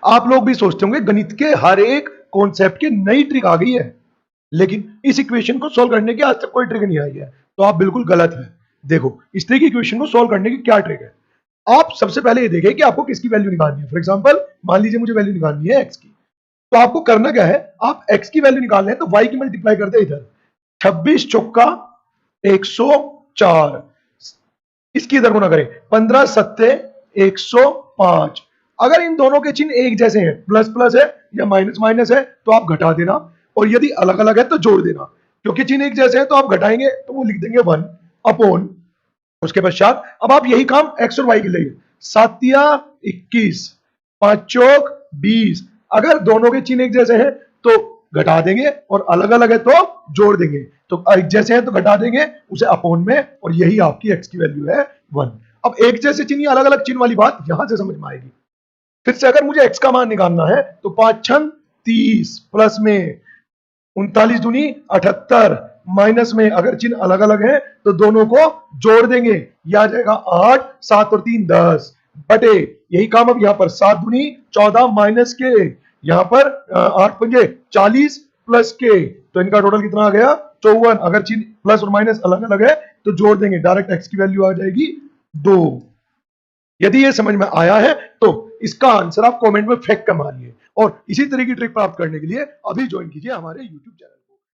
आप लोग भी सोचते होंगे गणित के हर एक कॉन्सेप्ट की नई ट्रिक आ गई है, लेकिन इस इक्वेशन को सॉल्व करने की आज तक कोई ट्रिक नहीं आई है, तो आप बिल्कुल गलत है। देखो इस तरह की इक्वेशन को सॉल्व करने की क्या ट्रिक है। आप सबसे पहले ये देखें कि आपको किसकी वैल्यू निकालनी है। फॉर एग्जांपल मान लीजिए मुझे वैल्यू निकालनी है एक्स की, तो आपको करना क्या है, आप एक्स की वैल्यू निकालना है तो वाई की मल्टीप्लाई कर दे इधर, 26 चौका 104, इसकी इधर गुना करें 15 सत्ते 105। अगर इन दोनों के चिन्ह एक जैसे हैं, प्लस प्लस है या माइनस माइनस है, तो आप घटा देना, और यदि अलग अलग है तो जोड़ देना। क्योंकि चिन्ह एक जैसे हैं तो आप घटाएंगे तो वो लिख देंगे 1 अपॉन, उसके पश्चात अब आप यही काम एक्स और वाई के लिए, 7 21 5 चौक 20, अगर दोनों के चिन्ह एक जैसे हैं तो घटा देंगे और अलग अलग है तो जोड़ देंगे। तो एक जैसे है तो घटा देंगे उसे अपॉन में, और यही आपकी एक्स की वैल्यू है 1। अब एक जैसे चिन्ह अलग अलग चिन्ह वाली बात यहां से समझ में आएगी। फिर से अगर मुझे एक्स का मान निकालना है तो 5 छन 30 प्लस में 39 दूनी 78, माइनस में अगर चिन्ह अलग अलग है तो दोनों को जोड़ देंगे, यह आ जाएगा 8, 7 और 3 10 बटे, यही काम अब यहाँ पर 7 दूनी 14 माइनस के, यहाँ पर 8 पंजे 40 प्लस के, तो इनका टोटल कितना आ गया 54। अगर चिन्ह प्लस और माइनस अलग अलग है तो जोड़ देंगे, डायरेक्ट एक्स की वैल्यू आ जाएगी 2। यदि ये समझ में आया है तो इसका आंसर आप कमेंट में फेंक कर मारिए, और इसी तरह की ट्रिक प्राप्त करने के लिए अभी ज्वाइन कीजिए हमारे यूट्यूब चैनल।